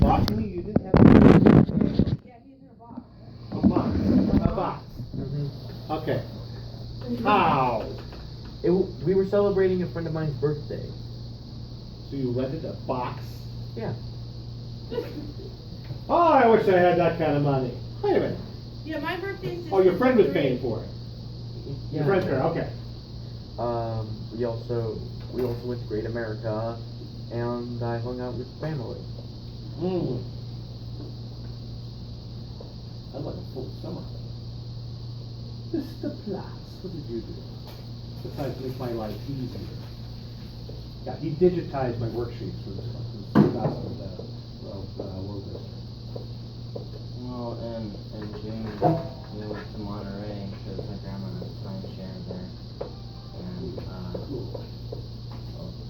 blocking me? You didn't have Yeah, he's in a box. a box. A box. Okay. How? We were celebrating a friend of mine's birthday. So you rented a box? Yeah. Oh, I wish I had that kind of money. Wait a minute. Yeah, my birthday's just. Oh, your friend was paying for it. Your friend's parent, okay. We also went to Great America, and I hung out with family. I like a full summer. Mr. Platts, what did you do? Besides make my life easier. Yeah, he digitized my worksheets for this one. World History. Well, in June, we went to Monterey because my grandma has a timeshare there. And,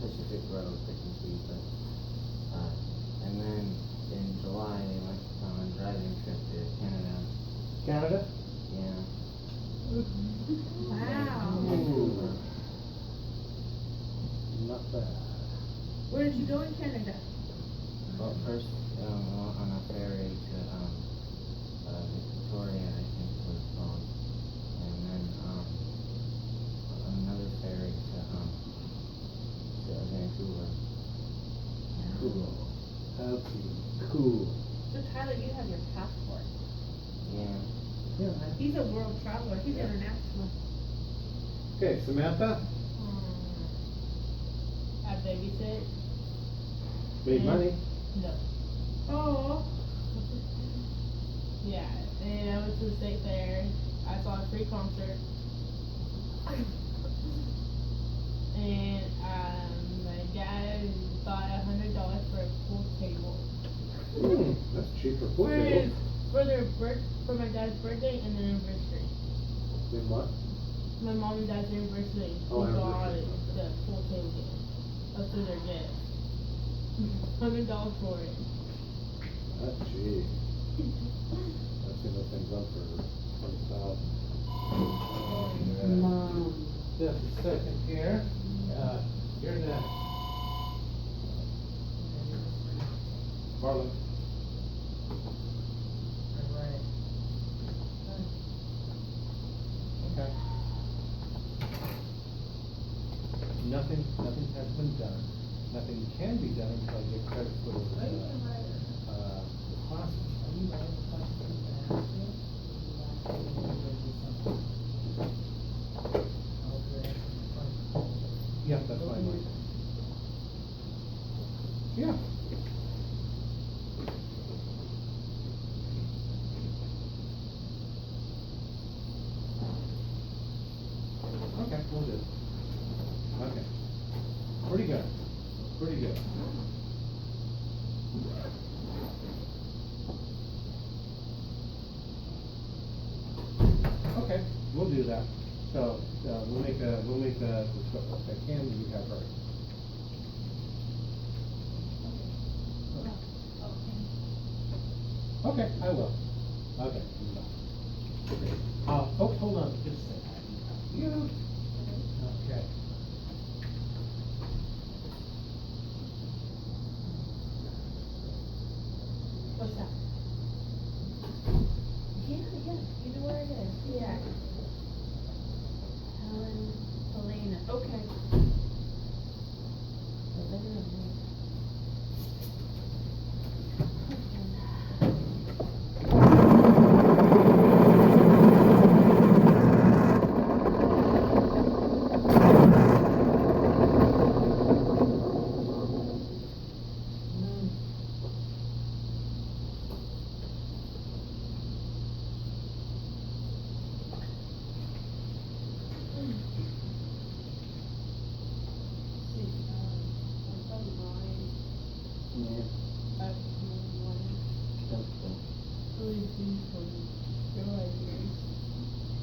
Pacific Grove, technically, but, and then in July, they went on a driving trip to Canada. Canada? Yeah. Wow. Vancouver. Not bad. Where did you go in Canada? Well, first, on a ferry to, Victoria, I think it was called. And then, another ferry to Vancouver. Cool. Okay. Cool. So Tyler, you have your passport. Yeah. Yeah. He's a world traveler. He's international. Okay, Samantha, I babysit. made money. No. Oh. Yeah, and I went to the state fair. I saw a free concert. And my dad bought $100 for a pool table. That's cheap for pool For table. for my dad's birthday and their anniversary. Then what? My mom and dad's anniversary. Oh, We bought anniversary, okay. the pool table game. That's through their gift. $100 for it. That's cheap. I've seen those things up for 20,000. Mom. Just a second here. You're next. Marlon. Okay. Nothing has been done. Nothing can be done until I get credit for the classes. Are you writing the question for Yeah, that's fine. Mike. Yeah. Okay, we'll do. Okay. Pretty good. Pretty good. Okay, we'll do that. So, we'll make the Cam, you have her. Okay, I will. Okay. Folks, hold on just a second. You. Okay. What's that? Yeah. You know where it is. Yeah. Helena. Okay.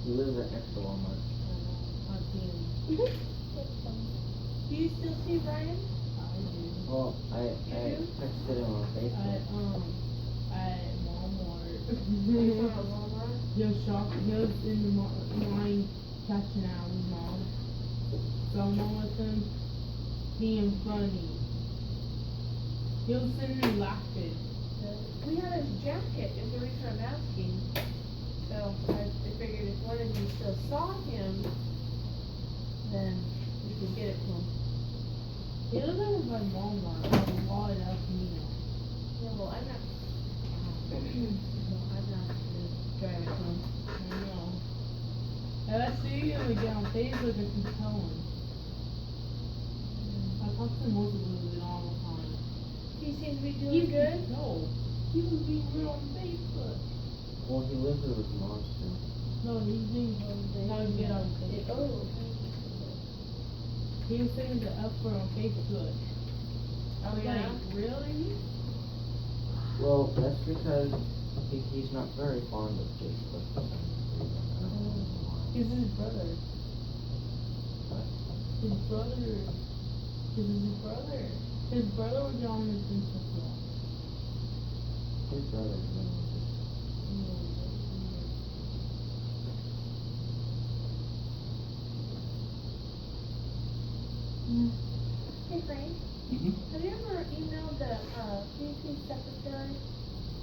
He lives right next to Walmart. Do you still see Brian? Well, I texted him on Facebook. At Walmart. You saw him at Walmart? He was shocked. He was in the line catching out his mom. Someone with him being funny. He was sitting there laughing. We had his jacket, is the reason I'm asking. So I figured if one of you still saw him, then we could get it to him. He lives over by Walmart, a lot of El Camino. Yeah, well, I'm not. No, I'm not gonna drive it to him. I know. And I see him again on Facebook, I keep telling. I talk to him most of them all the time. He seems to be doing good. No. He was being real on Facebook. Well, he lives with his mom still. No, he's being not good on Facebook. Oh. He was saying the F word on Facebook. I was Yeah? like, really? Well, that's because he's not very fond of Facebook for some reason. I don't know why. He's his brother. What? His brother. This is his brother. His brother would get on his Facebook. His brother's name was Hey Frank, Mm-hmm. have you ever emailed the, PhD secretary?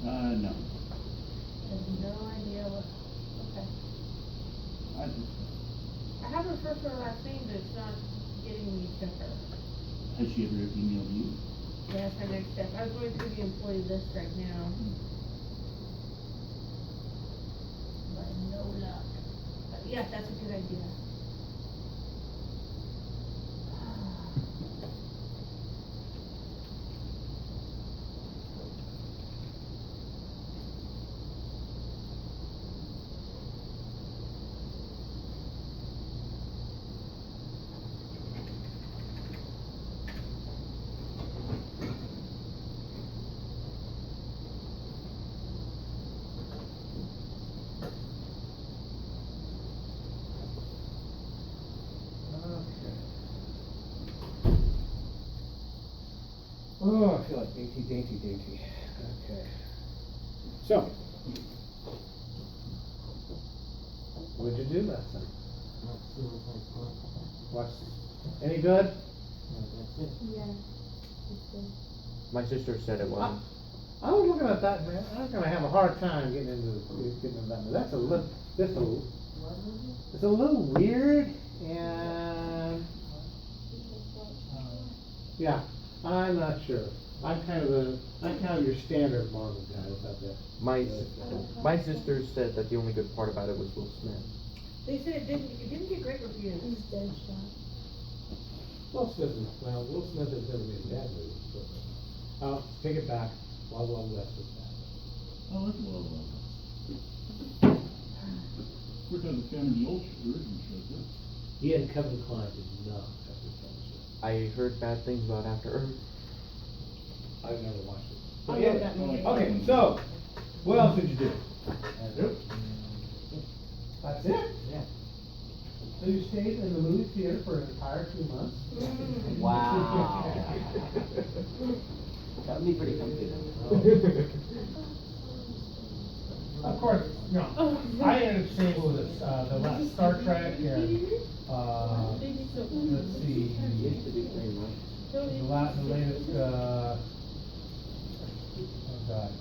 No. I have no idea what, okay. I just, I have her first or last name, but it's not getting me to her. has she ever emailed you? Yeah, that's my next step. I was going through the employee list right now. But no luck. But yeah, that's a good idea. Oh, I feel like dainty. Okay. So. What'd you do last night? Watch. Any good? Yeah. My sister said it was. I was looking at that, man. I'm gonna have a hard time getting into that. That's a little, it's a little weird, and yeah, I'm not sure. I'm kind of your standard Marvel guy without that. My sister said that the only good part about it was Will Smith. They said it didn't get great reviews. Will Smith has never made a bad movie. So. Take it back. Wild Wild West was bad. I like Wild Wild West. We're talking the Cameron the original show, too. He and Kevin Kline did not have the chemistry. I heard bad things about After Earth. I've never watched it. I Yeah. love that movie. Okay, so, what else did you do? That's it? Yeah. So you stayed in the movie theater for an entire 2 months? Mm. Wow. That would be pretty comfy then. Of course, you know, I ended up seeing, what was it, the last Star Trek and, let's see, Used to be pretty much. the latest, oh God.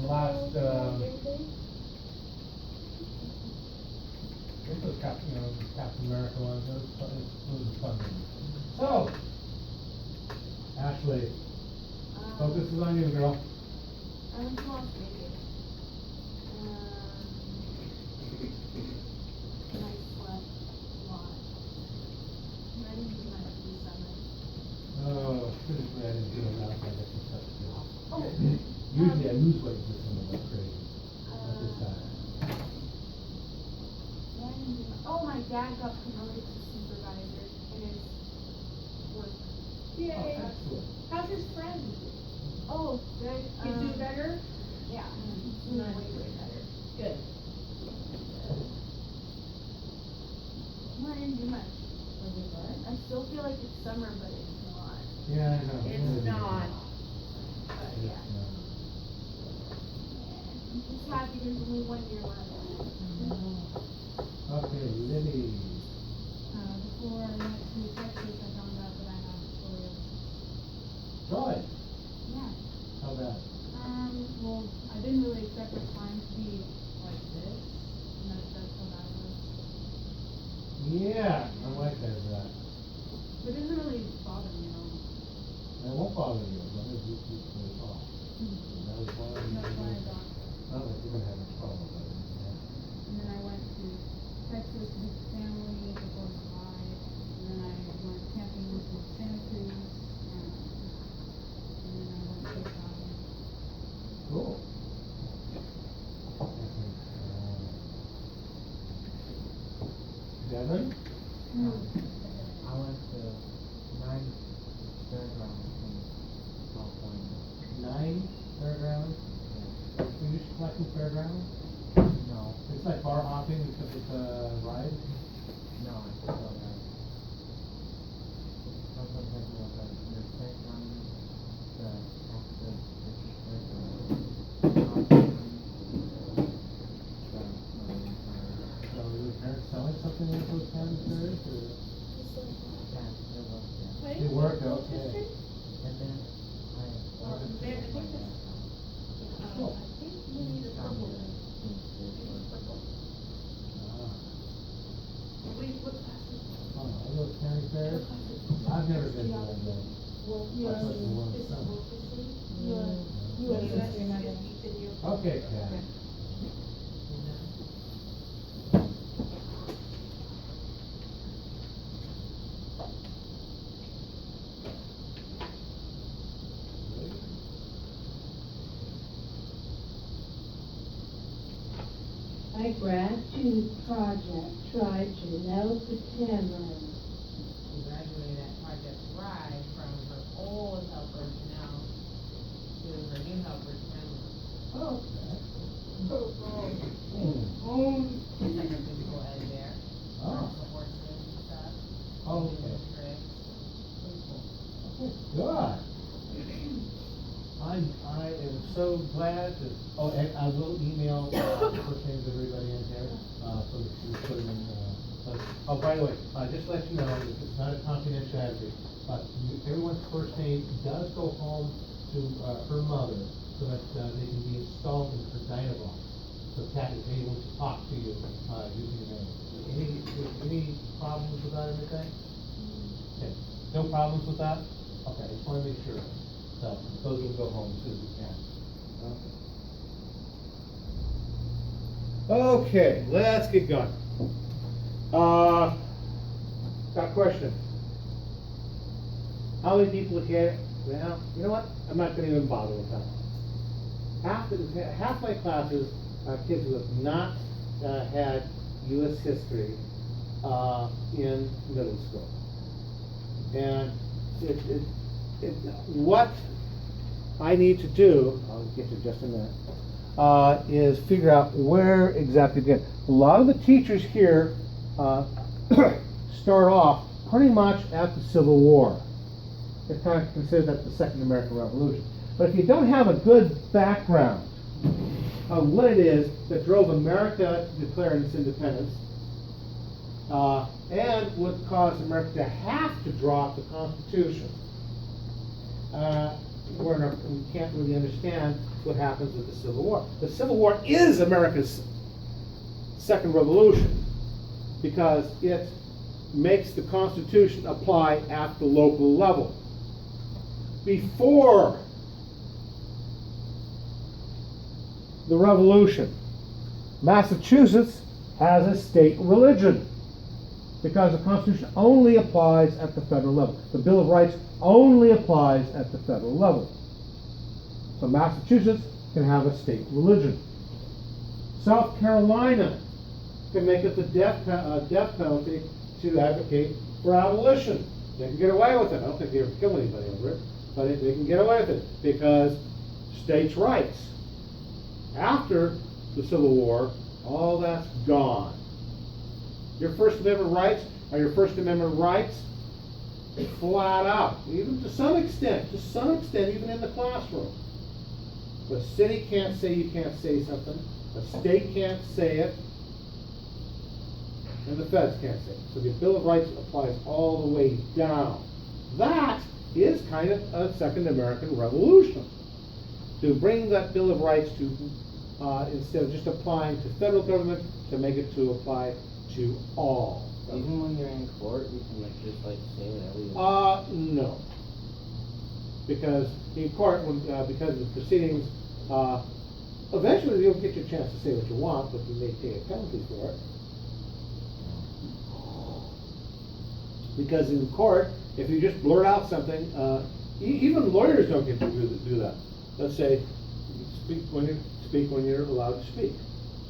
The last, this was Captain America ones, those are fun movies. So, Ashley, focus is on you, girl. I went to Las Vegas. And I slept a lot. And I didn't do much for the summer. Oh, physically I didn't do enough, I guess it's such a deal. Oh. Usually I lose weight just when I go crazy, not this time. Yeah, I didn't do much. Oh, my dad got promoted to supervisor in his work. Yay. Oh, excellent. How's his friend? Oh, good. He's doing better? Yeah, he's doing way better. Good. Well, I didn't do much. I still feel like it's summer, but it's not. Yeah, I know. It's not. But yeah. I'm just happy there's only 1 year left. Okay, Lily. Before I went to Texas, I found out that I have scoliosis. Joy, Yeah. how bad? you can recall. And that was one of the That's why I reasons, got. I don't think you're gonna have much problem with it. And then I went to Texas with the family before July, and then I went camping with the Santa Cruz, and then I went to Cool. Devin? I went to 9 fairgrounds in California. 9 fairgrounds? Yeah. Are you just collecting fairgrounds? No, It's like bar hopping because it's a ride? no, I still have. Sometimes I go with the St. County, the Texas, So are your parents selling something in those county fairs or? Wait, They work, Full okay. District? And then I Well, went there, I to think my that's- dad's house. Cool. I think you need a Found purple it one. in Staples. Purple. Ah. What classes? Oh, I go to county fairs? I've never been to one though. I thought you were in summer. Okay, Kat. My gratitude project tried Janelle Tamlin. She graduated at Project Thrive from her old helper Janelle to her new helper Tamara. Oh. She's like her physical ed there. Oh. Supports them and stuff. Oh, Doing okay. tricks. Good. I am so glad to, oh, and I will email, first names of everybody in here, so that you put them in, oh, by the way, just to let you know, it's not a confidentiality, but everyone's first name does go home to, her mother, so that, they can be installed in her Dynavox. So Kathy, if anyone wants to talk to you, using your name. Any problems with that or anything? Okay, no problems with that? Okay, I just wanna make sure. So, those will go home as soon as we can. Okay, let's get going. Got a question. How many people here, well, you know what? I'm not gonna even bother with that. Half my classes are kids who have not, had US history, in middle school. And what I need to do, I'll get to just a minute, is figure out where exactly to begin. A lot of the teachers here start off pretty much at the Civil War. It's kind of considered that the Second American Revolution. But if you don't have a good background of what it is that drove America to declare its independence, and what caused America to have to draw up the Constitution, we can't really understand what happens with the Civil War. The Civil War is America's second revolution because it makes the Constitution apply at the local level. Before the Revolution, Massachusetts has a state religion because the Constitution only applies at the federal level. The Bill of Rights only applies at the federal level. So Massachusetts can have a state religion. South Carolina can make it the death penalty to advocate for abolition. They can get away with it. I don't think they ever kill anybody over it, but they can get away with it because states' rights. After the Civil War, all that's gone. Your First Amendment rights are your First Amendment rights flat out, even to some extent, even in the classroom. The city can't say you can't say something, the state can't say it, and the feds can't say it. So the Bill of Rights applies all the way down. That is kind of a Second American Revolution. To bring that Bill of Rights to, instead of just applying to federal government, to make it to apply to all. Even when you're in court, you can just say whatever you want. No. because in court, because of the proceedings, eventually you'll get your chance to say what you want, but you may pay a penalty for it. Because in court, if you just blurt out something, even lawyers don't get to do that. Let's say, speak when you're allowed to speak.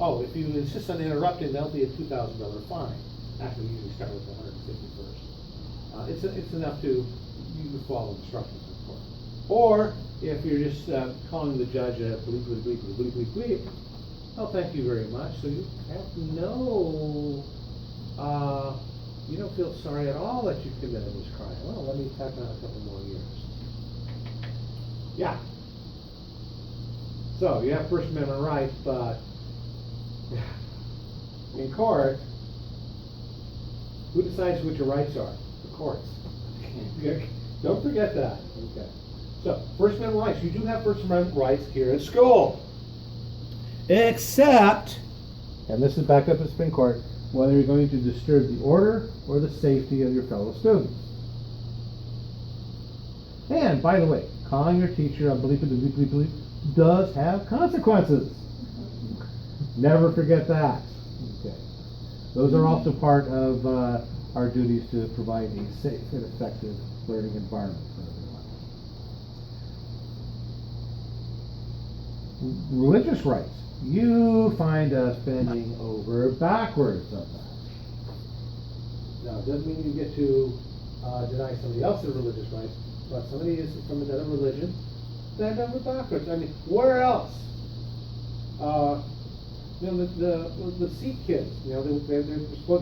Oh, if you insist on interrupting, there'll be a $2,000 fine. Actually, you usually start with $150 first. It's enough to, you can follow instructions in court. Or, if you're just calling the judge a bleep, bleep, bleep, bleep, bleep, bleep, oh, thank you very much. So you have no, you don't feel sorry at all that you committed this crime. Well, let me tack on a couple more years. Yeah. So, you have First Amendment rights, but in court, who decides what your rights are? The courts. Don't forget that. Okay. So, First Amendment rights. You do have First Amendment rights here at school. Except, and this is back up at Supreme Court, whether you're going to disturb the order or the safety of your fellow students. And, by the way, calling your teacher a bleep, bleep, bleep, bleep, does have consequences. Never forget that. Okay. Those are also part of our duties to provide a safe and effective learning environment for everyone. Religious rights. You find us bending over backwards on that. Now, it doesn't mean you get to deny somebody else's religious rights, but somebody is from another religion, bend over backwards. I mean, where else? You know, the Sikh kids, you know, they're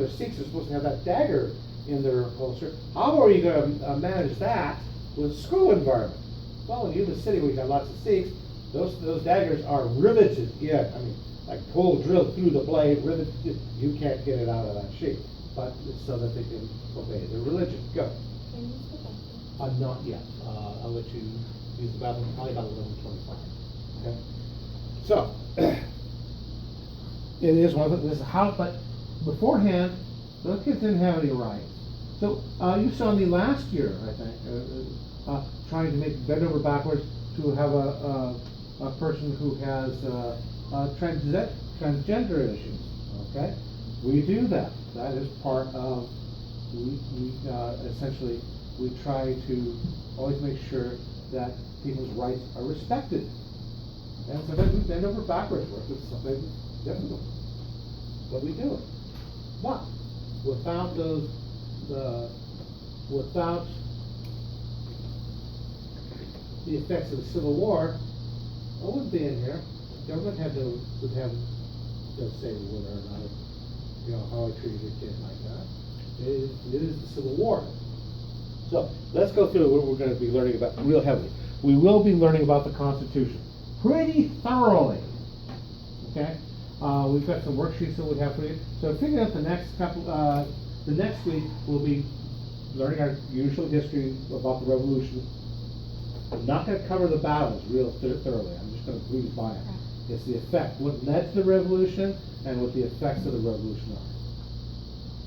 Sikhs are supposed to have that dagger in their holster. How are you going to manage that with school environment? Well, in Yuba City, we've got lots of Sikhs. Those daggers are riveted in. I mean, like hole drilled through the blade, riveted. You can't get it out of that shape. But it's so that they can obey their religion. Go. Can you use the bathroom? Not yet. I'll let you use the bathroom probably about 11:25. Okay. So it is one of the, this is how. But beforehand, those kids didn't have any rights. So you saw me last year, I think, trying to make bend over backwards to have a person who has transgender issues. Okay, we do that. That is part of. We essentially we try to always make sure that people's rights are respected. And sometimes we bend over backwards for it. It's something difficult, but we do it. But without without the effects of the Civil War, I wouldn't be in here. The government would have to say whether or not, you know, how I treated a kid like that. It is the Civil War. So let's go through what we're going to be learning about real heavily. We will be learning about the Constitution pretty thoroughly. Okay, we've got some worksheets that we have for you. So figure out the next couple. The next week we'll be learning our usual history about the Revolution. I'm not going to cover the battles real thoroughly. I'm just going to breeze by it. It's the effect, what led to the Revolution, and what the effects of the Revolution are.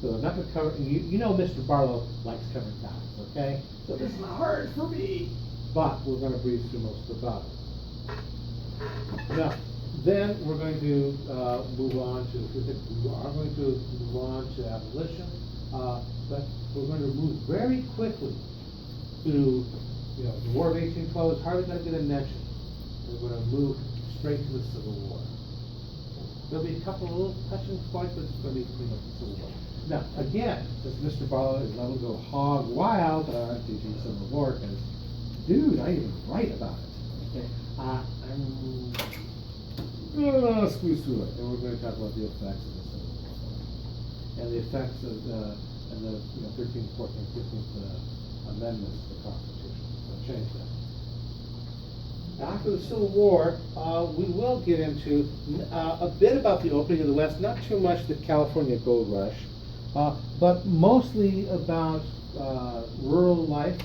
So I'm not going to cover. You know, Mr. Barlow likes covering battles. Okay, so this is hard for me, but we're going to breeze through most of the battles. Now, then we're going to move on to. We are going to move on to abolition, but we're going to move very quickly through. You know, the War of 1812 is hardly going to get a mention. We're going to move straight to the Civil War. There'll be a couple of little touching points, but it's going to be pretty much the Civil War. Now, again, since Mr. Barlow is letting go hog wild teaching Civil War, because, dude, I even write about it. Okay, I'm squeeze through it, and we're going to talk about the effects of the Civil War and the effects of the 13th, 14th, 15th amendments to the Constitution. Change that. After the Civil War, we will get into a bit about the opening of the West, not too much the California Gold Rush, but mostly about rural life,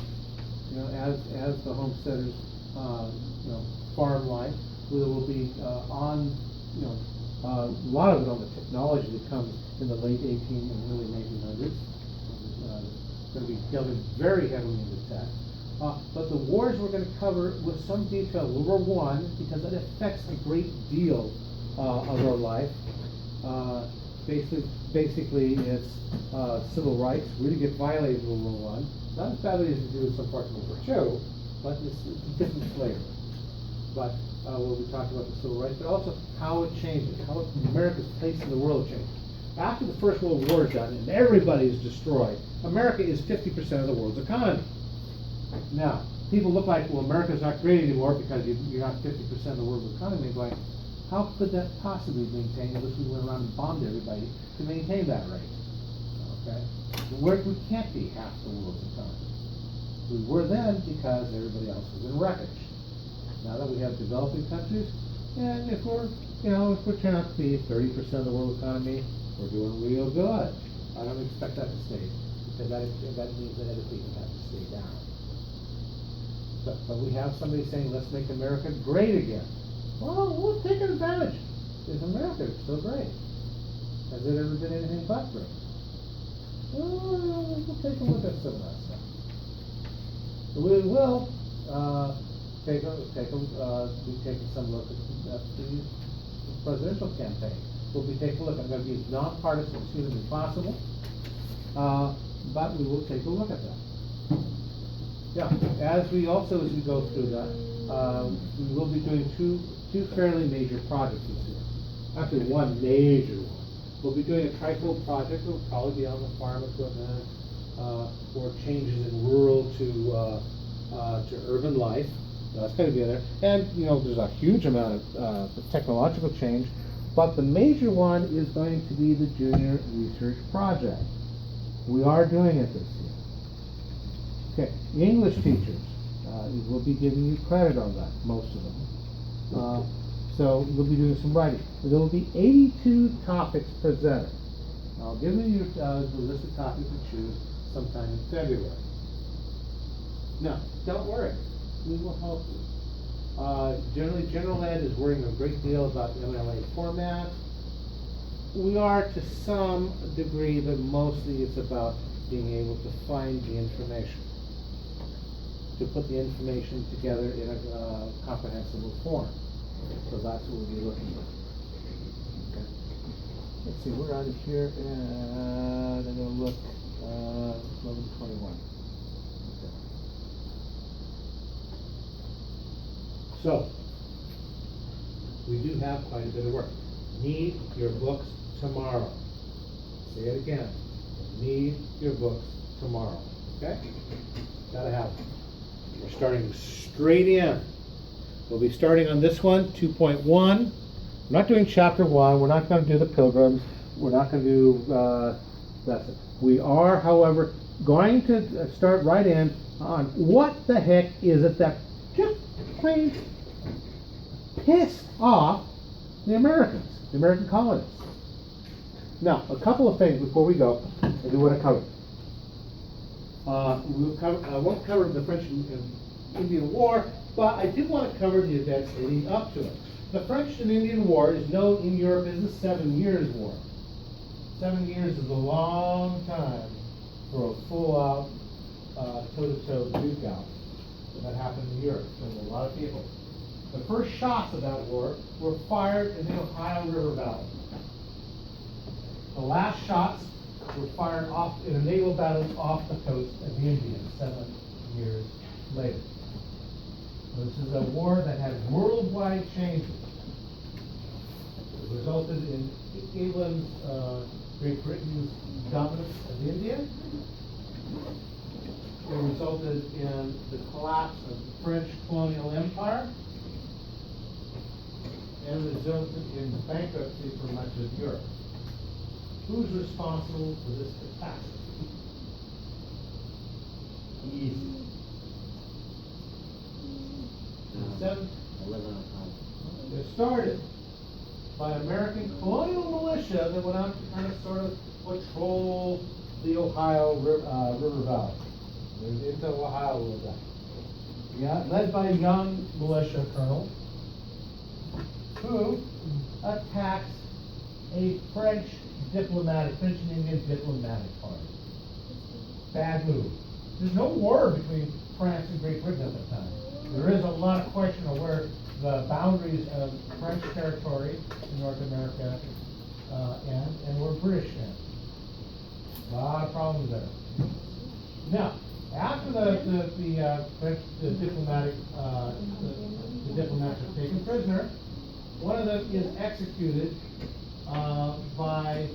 you know, as the homesteaders, you know, farm life. We will be on, you know, a lot of it on the technology that comes in the late 18 and early 1900s. Going to be delving very heavily into tech. But the wars we're gonna cover with some detail, World War I, because it affects a great deal of our life. Basically, it's civil rights really get violated in World War I. Not as badly as it did in some parts of World War II, but it's a different flavor. But when we talk about the civil rights, but also how it changes, how America's place in the world changes. After the First World War is done and everybody is destroyed, America is 50% of the world's economy. Now, people look like, well, America's not great anymore because you're not 50% of the world's economy. Going, how could that possibly maintain unless we went around and bombed everybody to maintain that rate? Okay? We can't be half the world's economy. We were then because everybody else was in wreckage. Now that we have developing countries, and if we're turning out to be 30% of the world economy, we're doing real good. I don't expect that to stay, because that means that everything has to stay down. But we have somebody saying, let's make America great again. Well, we'll take advantage. Is America so great? Has it ever been anything but great? Well, we'll take a look at some of that stuff. We will be taking some look at the presidential campaign. We'll be taking a look. I'm going to be as nonpartisan as humanly possible, but we will take a look at that. Yeah, as we go through that, we will be doing two fairly major projects this year. Actually, one major one. We'll be doing a trifold project. It'll probably be on the farm equipment, or changes in rural to urban life. That's going to be in there. And, there's a huge amount of technological change, but the major one is going to be the Junior Research Project. We are doing it this year. Okay, English teachers, we'll be giving you credit on that, most of them. So we'll be doing some writing. There will be 82 topics presented. I'll give you the list of topics to choose sometime in February. Now, don't worry, we will help you. Generally, General Ed is worrying a great deal about MLA format. We are to some degree, but mostly it's about being able to find the information, to put the information together in a comprehensible form. So that's what we'll be looking at. Okay. Let's see, we're out of here, and I'm going to look 11:21. Okay. So, we do have quite a bit of work. Need your books tomorrow. Say it again. Need your books tomorrow. Okay? Gotta have them. We're starting straight in. We'll be starting on this one, 2.1. We're not doing chapter 1. We're not going to do the Pilgrims. We're not going to do that. We are, however, going to start right in on what the heck is it that just plain pissed off the Americans, the American colonists. Now, a couple of things before we go, I do want to cover. I won't cover the French and Indian War, but I do want to cover the events leading up to it. The French and Indian War is known in Europe as the 7 Years' War. 7 years is a long time for a full-out, toe-to-toe duke-out that happened in Europe. There's a lot of people. The first shots of that war were fired in the Ohio River Valley. The last shots were fired off in a naval battle off the coast of the Indians 7 years later. This is a war that had worldwide changes. It resulted in England's, Great Britain's dominance of India. It resulted in the collapse of the French colonial empire, and resulted in bankruptcy for much of Europe. Who's responsible for this catastrophe? Easy. It started by American colonial militia that went out to kind of sort of patrol the Ohio River Valley. Into Ohio with that. Yeah, led by a young militia colonel who attacks a French and Indian diplomatic party. Bad move. There's no war between France and Great Britain at the time. There is a lot of question of where the boundaries of French territory in North America end and where British end. A lot of problems there. Now, after the diplomats are taken prisoner, one of them is executed by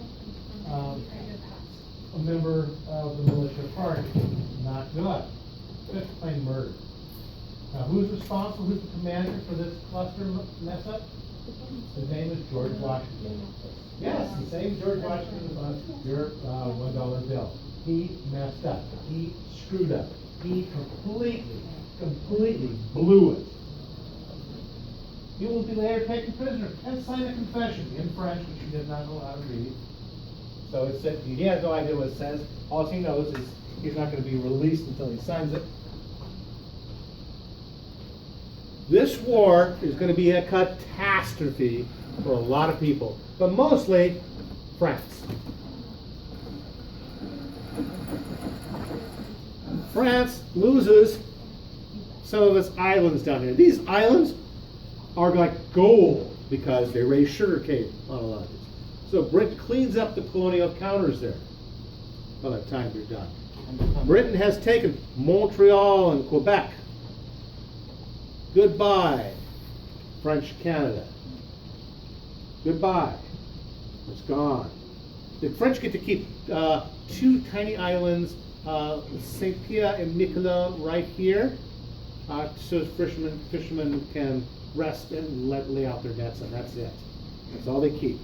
a member of the militia party. Not good. Just plain murder. Now, who's responsible? Who's the commander for this cluster mess up? His name is George Washington. Yes, the same George Washington is on your $1 bill. He messed up. He screwed up. He completely blew it. He will be later taken prisoner and sign a confession in French, which he did not know how to read. So it said he has no idea what it says. All he knows is he's not going to be released until he signs it. This war is going to be a catastrophe for a lot of people, but mostly France. France loses some of its islands down here. These islands are like gold because they raise sugarcane on a lot of these. So Britain cleans up the colonial counters there by the time you're done. Britain has taken Montreal and Quebec. Goodbye, French Canada. Goodbye. It's gone. The French get to keep two tiny islands, St. Pierre and Miquelon, right here, so fishermen can rest and lay out their nets, and that's it. That's all they keep.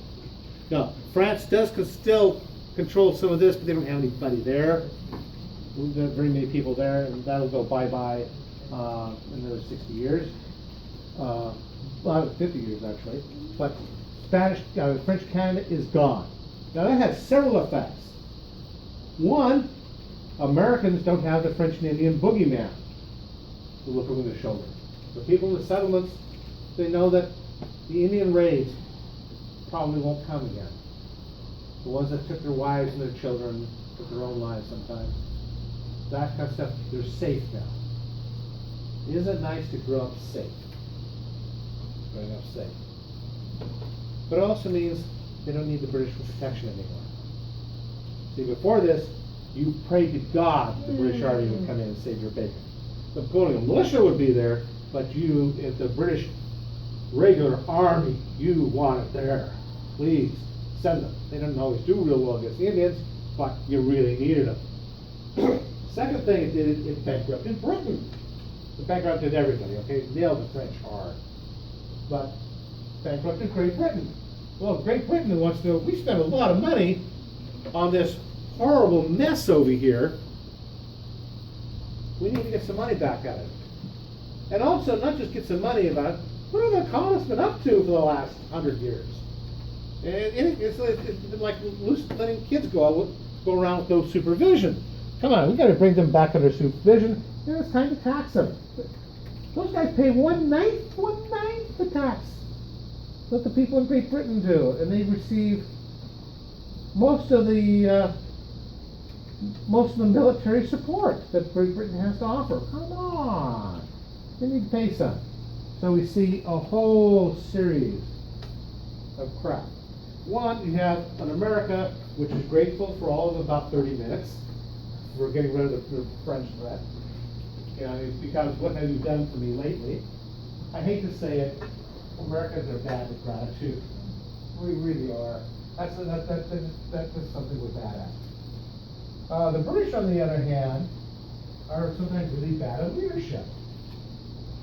Now, France does still control some of this, but they don't have anybody there. There are very many people there, and that'll go bye-bye in another 60 years. 50 years, actually. But French Canada is gone. Now, that has several effects. One, Americans don't have the French and Indian boogeyman to look over their shoulder. The people in the settlements, they know that the Indian raids probably won't come again. The ones that took their wives and their children, took their own lives sometimes. That kind of stuff, they're safe now. Isn't it nice to grow up safe? Growing up safe. But it also means they don't need the British for protection anymore. See, before this, you prayed to God the British Army would come in and save your bacon. The colonial militia would be there, but you, if the British regular army, you want it there. Please, send them. They don't always do real well against the Indians, but you really needed them. Second thing it did, it bankrupted Britain. It bankrupted everybody, okay? Nailed the French hard. But bankrupted Great Britain. Well, Great Britain wants to, we spent a lot of money on this horrible mess over here. We need to get some money back at it. And also, not just get some money about it, what have the colonists been up to for the last 100 years? It's like letting kids go around with no supervision. Come on, we got to bring them back under supervision, and it's time to tax them. Those guys pay one ninth the tax that the people in Great Britain do, and they receive most of the military support that Great Britain has to offer. Come on, they need to pay some. So we see a whole series of crap. One, you have an America which is grateful for all of about 30 minutes. We're getting rid of the French threat. It becomes, what have you done for me lately? I hate to say it, Americans are bad with gratitude. We really are. That's something we're bad at. The British, on the other hand, are sometimes really bad at leadership.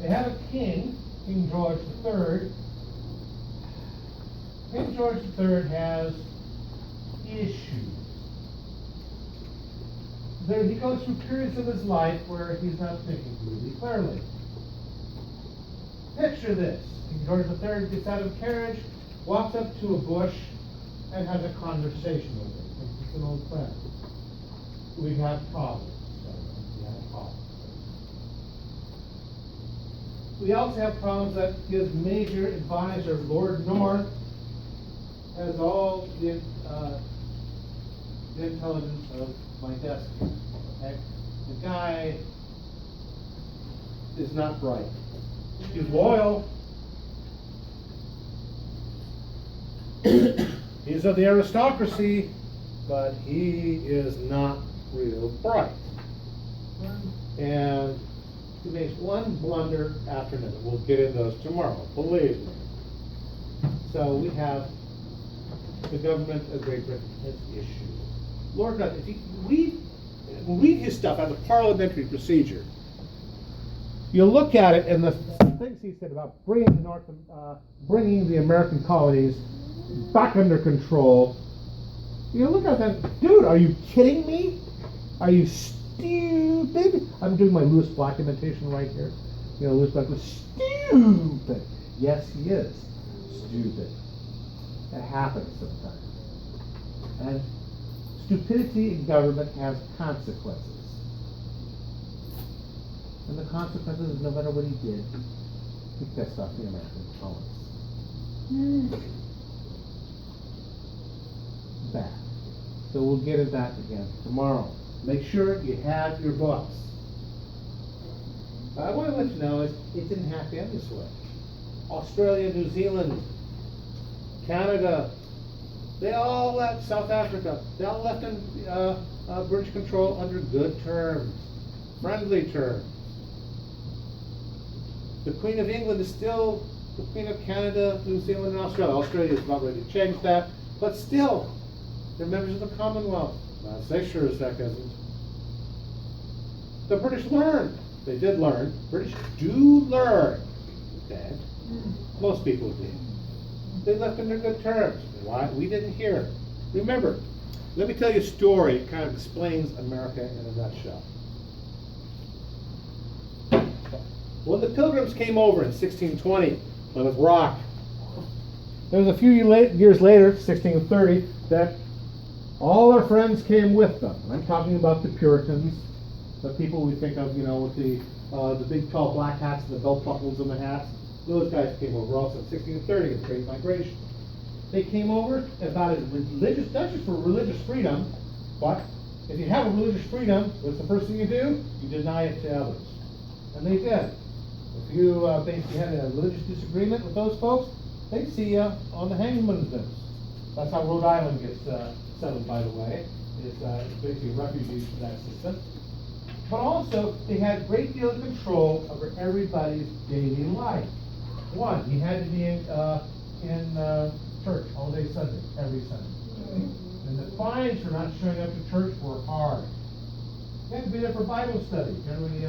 They have a king, King George III. King George III has issues. He goes through periods of his life where he's not thinking really clearly. Picture this. King George III gets out of the carriage, walks up to a bush, and has a conversation with it. It's an old friend. We have problems. We also have problems that his major advisor, Lord North, has all the intelligence of my destiny. Okay? The guy is not bright. He's loyal. He's of the aristocracy, but he is not real bright. And he makes one blunder after another. We'll get into those tomorrow, believe me. So we have the government of Great Britain has issued. Lord God, if you read his stuff as a parliamentary procedure, you look at it and the things he said about bringing the American colonies back under control. You look at that, dude, are you kidding me? Are you stupid? I'm doing my Lewis Black imitation right here. You know, Lewis Black was stupid. Yes, he is stupid. It happens sometimes. And stupidity in government has consequences. And the consequences is no matter what he did, he pissed off the American colonies. Bad. So we'll get at that again tomorrow. Make sure you have your books. But I want to let you know it didn't have to end this way. Australia, New Zealand, Canada, they all left South Africa. They all left in British control under good terms, friendly terms. The Queen of England is still the Queen of Canada, New Zealand, and Australia. Australia is about ready to change that, but still, they're members of the Commonwealth. Not as they sure as heck isn't. The British learned. They did learn. British do learn. Dad. Most people do. They left under good terms. Why? We didn't hear it. Remember, let me tell you a story that kind of explains America in a nutshell. When the Pilgrims came over in 1620, Plymouth Rock, there was a few years later, 1630, that all their friends came with them. And I'm talking about the Puritans, the people we think of, you know, with the big tall black hats and the belt buckles and the hats. Those guys came over also in 1630, the Great Migration. They came over about as religious, not just for religious freedom, but if you have a religious freedom, what's the first thing you do? You deny it to others. And they did. If you basically had a religious disagreement with those folks, they'd see you on the hangman's noose. That's how Rhode Island gets settled, by the way. It's basically refugees from that system. But also, they had a great deal of control over everybody's daily life. One, you had to be in church all day Sunday, every Sunday. And the fines for not showing up to church were hard. You had to be there for Bible study. Generally,